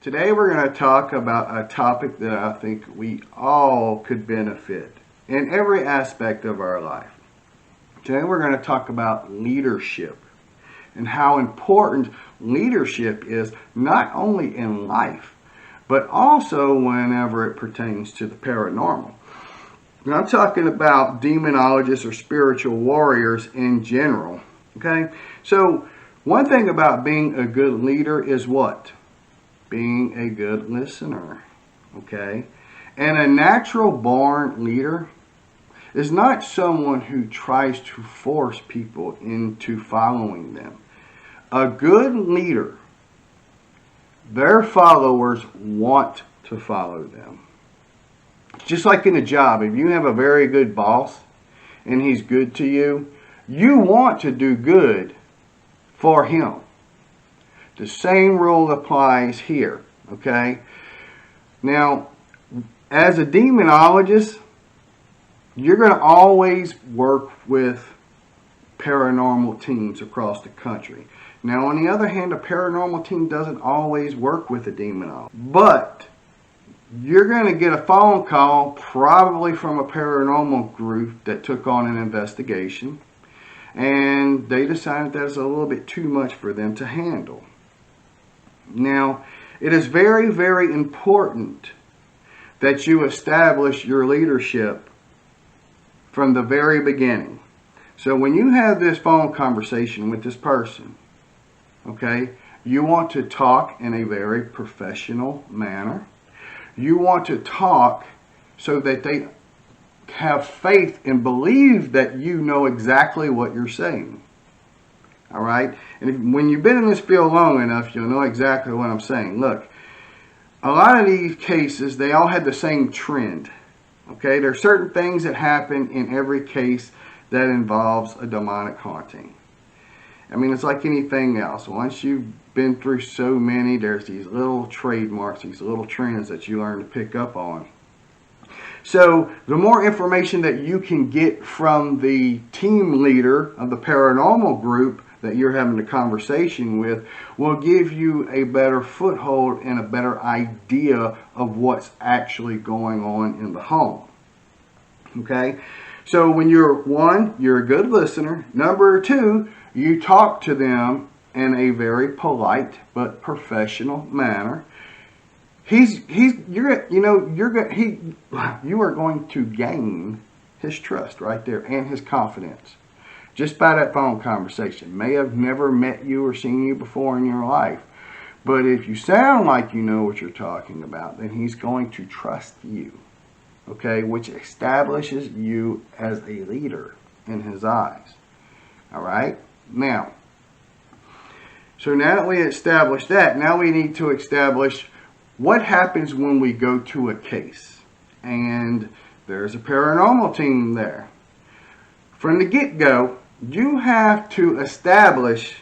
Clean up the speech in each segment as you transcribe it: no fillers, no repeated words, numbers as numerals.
Today we're going to talk about a topic that I think we all could benefit in every aspect of our life. Today we're going to talk about leadership and how important leadership is not only in life, but also whenever it pertains to the paranormal. And I'm talking about demonologists or spiritual warriors in general. Okay? So one thing about being a good leader is what? Being a good listener. Okay? And a natural born leader is not someone who tries to force people into following them. A good leader, their followers want to follow them. Just like in a job, if you have a very good boss and he's good to you, you want to do good for him. The same rule applies here, okay? Now, as a demonologist, you're going to always work with paranormal teams across the country. Now, on the other hand, a paranormal team doesn't always work with a demonologist. But you're going to get a phone call probably from a paranormal group that took on an investigation, and they decided that's a little bit too much for them to handle. Now, it is very, very important that you establish your leadership from the very beginning. So when you have this phone conversation with this person, okay, you want to talk in a very professional manner. You want to talk so that they have faith and believe that you know exactly what you're saying. All right? And when you've been in this field long enough, you'll know exactly what I'm saying. Look, a lot of these cases, they all had the same trend. Okay? There are certain things that happen in every case that involves a demonic haunting. I mean, it's like anything else. Once you've been through so many, there's these little trademarks, these little trends that you learn to pick up on. So the more information that you can get from the team leader of the paranormal group that you're having a conversation with will give you a better foothold and a better idea of what's actually going on in the home. Okay? So when you're a good listener. Number two, you talk to them in a very polite but professional manner. You are going to gain his trust right there and his confidence just by that phone conversation. May have never met you or seen you before in your life, but if you sound like you know what you're talking about, then he's going to trust you. Okay, which establishes you as a leader in his eyes. All right? Now, so now that we established that, now we need to establish what happens when we go to a case and there's a paranormal team there. From the get-go, you have to establish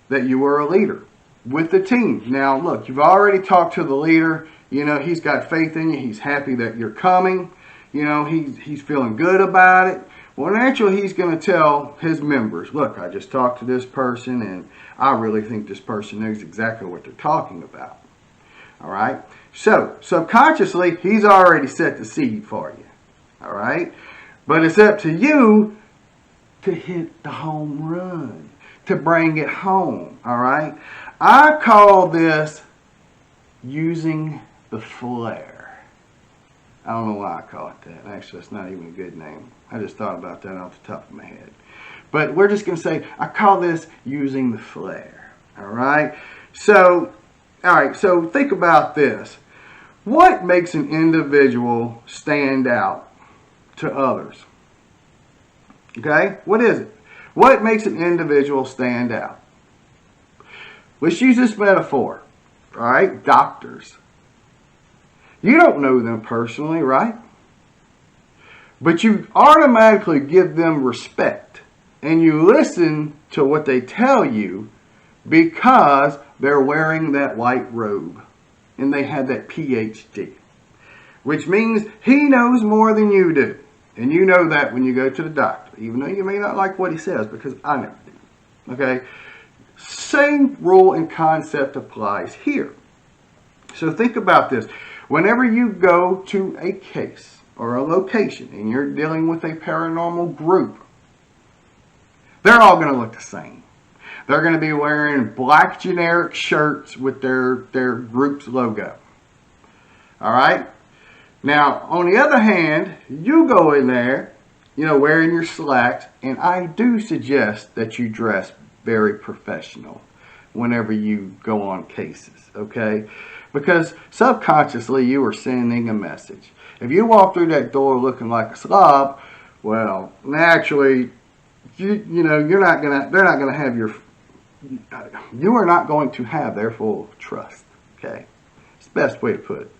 that you are a leader with the team. Now, look, you've already talked to the leader. You know, he's got faith in you. He's happy that you're coming. You know, he's feeling good about it. Well, naturally, he's going to tell his members, look, I just talked to this person, and I really think this person knows exactly what they're talking about. All right? So, subconsciously, he's already set the seed for you. All right? But it's up to you to hit the home run, to bring it home. All right? I call this using the flair. I don't know why I call it that. Actually, it's not even a good name. I just thought about that off the top of my head. But we're just going to say, I call this using the flair. All right? So think about this. What makes an individual stand out to others? Okay? What is it? What makes an individual stand out? Let's use this metaphor. All right? Doctors. You don't know them personally, right? But you automatically give them respect and you listen to what they tell you because they're wearing that white robe and they have that PhD, which means he knows more than you do. And you know that when you go to the doctor, even though you may not like what he says, because I never do. Okay? Same rule and concept applies here. So think about this. Whenever you go to a case or a location and you're dealing with a paranormal group, they're all going to look the same. They're going to be wearing black generic shirts with their group's logo. All right? Now, on the other hand, you go in there, wearing your slacks, and I do suggest that you dress very professional whenever you go on cases, okay? Because subconsciously you are sending a message. If you walk through that door looking like a slob, well, naturally, they're not gonna have you are not going to have their full trust, okay? It's the best way to put it.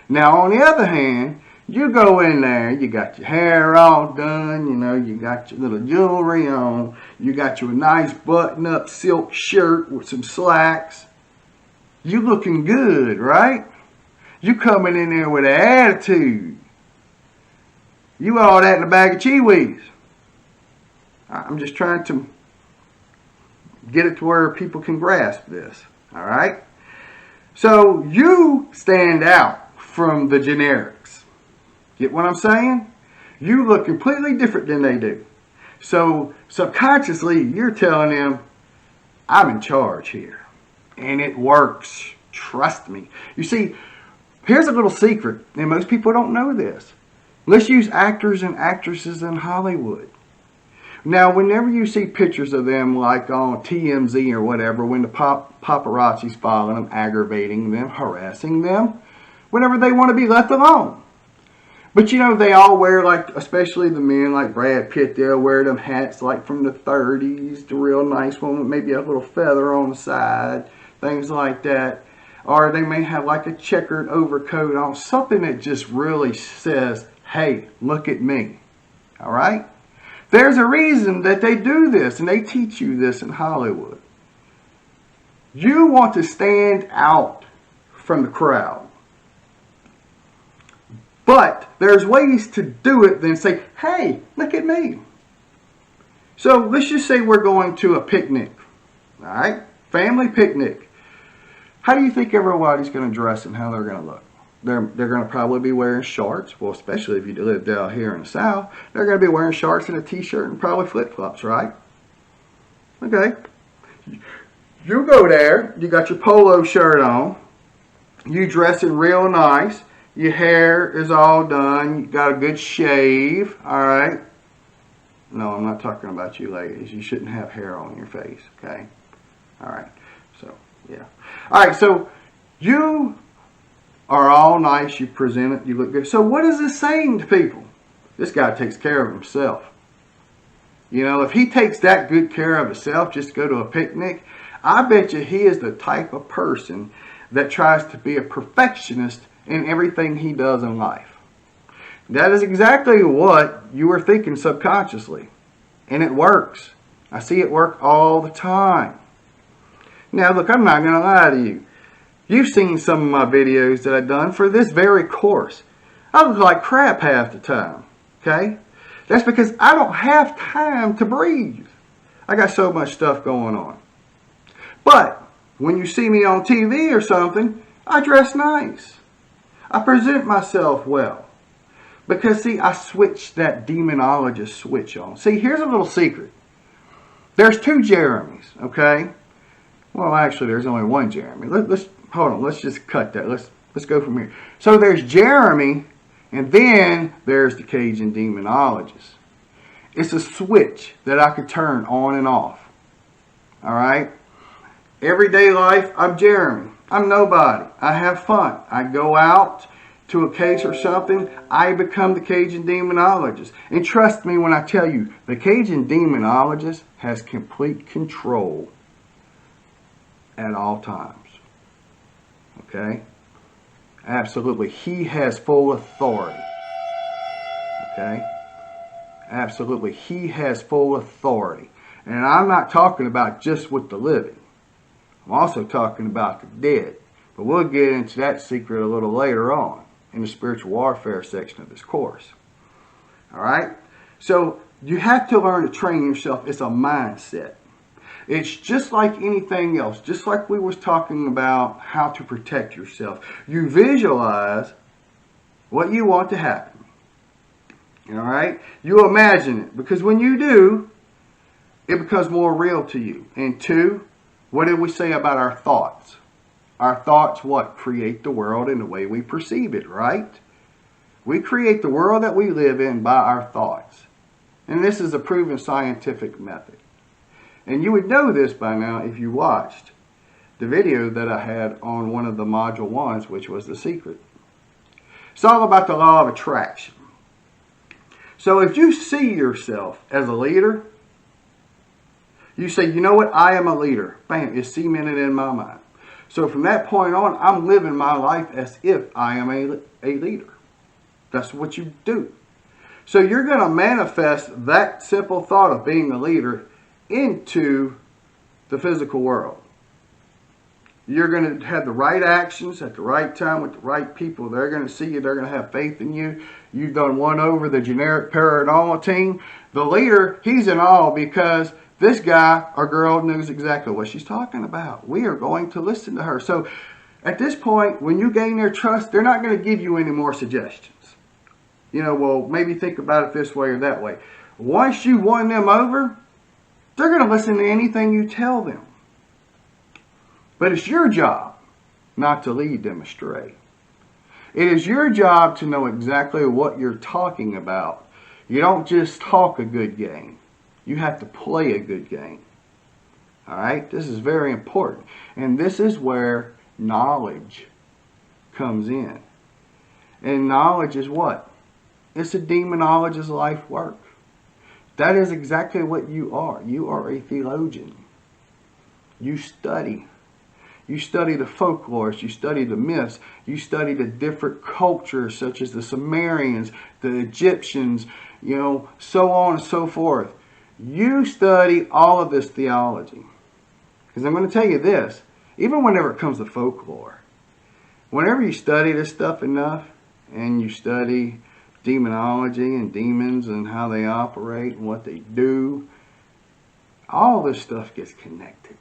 Now, on the other hand, you go in there, you got your hair all done, you got your little jewelry on, you got your nice button-up silk shirt with some slacks. You looking good, right? You coming in there with an attitude. You all that in a bag of Cheewies. I'm just trying to get it to where people can grasp this, all right? So you stand out from the generics. Get what I'm saying? You look completely different than they do. So subconsciously, you're telling them, I'm in charge here. And it works. Trust me. You see, here's a little secret, and most people don't know this. Let's use actors and actresses in Hollywood. Now, whenever you see pictures of them like on TMZ or whatever, when the paparazzi's following them, aggravating them, harassing them, whenever they want to be left alone. But they all wear, like, especially the men like Brad Pitt, they'll wear them hats like from the 30s, the real nice one with maybe a little feather on the side, things like that. Or they may have like a checkered overcoat on, something that just really says, hey, look at me. All right? There's a reason that they do this, and they teach you this in Hollywood. You want to stand out from the crowd. But there's ways to do it than say, hey, look at me. So let's just say we're going to a picnic. All right? Family picnic. How do you think everybody's going to dress and how they're going to look? They're going to probably be wearing shorts. Well, especially if you lived out here in the South, they're going to be wearing shorts and a t-shirt and probably flip-flops, right? Okay. You go there. You got your polo shirt on. You dressing real nice. Your hair is all done. You got a good shave. All right. No, I'm not talking about you ladies. You shouldn't have hair on your face. Okay. All right. So, yeah. All right. So, you are all nice. You present it. You look good. So, what is this saying to people? This guy takes care of himself. If he takes that good care of himself just to go to a picnic, I bet you he is the type of person that tries to be a perfectionist in everything he does in life. That is exactly what you were thinking subconsciously. And it works. I see it work all the time. Now, look, I'm not going to lie to you. You've seen some of my videos that I've done for this very course. I look like crap half the time. Okay? That's because I don't have time to breathe. I got so much stuff going on. But when you see me on TV or something, I dress nice. I present myself well. Because, see, I switched that demonologist switch on. See, here's a little secret. There's two Jeremys, okay? Well, actually, there's only one Jeremy. Let's hold on. Let's just cut that. Let's go from here. So there's Jeremy, and then there's the Cajun demonologist. It's a switch that I could turn on and off. All right? Everyday life, I'm Jeremy. I'm nobody. I have fun. I go out to a case or something, I become the Cajun demonologist. And trust me when I tell you, the Cajun demonologist has complete control at all times. Okay? Absolutely. He has full authority. Okay? Absolutely. He has full authority. And I'm not talking about just with the living. I'm also talking about the dead. But we'll get into that secret a little later on in the spiritual warfare section of this course. All right? So you have to learn to train yourself. It's a mindset. It's just like anything else, just like we was talking about how to protect yourself. You visualize what you want to happen. All right? You imagine it, because when you do, it becomes more real to you. And two, what did we say about our thoughts? Our thoughts, what? Create the world in the way we perceive it, right? We create the world that we live in by our thoughts. And this is a proven scientific method. And you would know this by now if you watched the video that I had on one of the module ones, which was The Secret. It's all about the law of attraction. So if you see yourself as a leader, you say, you know what, I am a leader. Bam, it's cemented in my mind. So from that point on, I'm living my life as if I am a leader. That's what you do. So you're going to manifest that simple thought of being a leader into the physical world. You're going to have the right actions at the right time with the right people. They're going to see you. They're going to have faith in you. You've done one over the generic paranormal team. The leader, he's in awe because this guy or girl knows exactly what she's talking about. We are going to listen to her. So at this point, when you gain their trust, they're not going to give you any more suggestions. You know, well, maybe think about it this way or that way. Once you won them over, they're going to listen to anything you tell them. But it's your job not to lead them astray. It is your job to know exactly what you're talking about. You don't just talk a good game. You have to play a good game. All right? This is very important. And this is where knowledge comes in. And knowledge is what? It's a demonologist's life work. That is exactly what you are. You are a theologian. You study. You study the folklores. You study the myths. You study the different cultures such as the Sumerians, the Egyptians, you know, so on and so forth. You study all of this theology. Because I'm going to tell you this, even whenever it comes to folklore, whenever you study this stuff enough and you study demonology and demons and how they operate and what they do, all this stuff gets connected.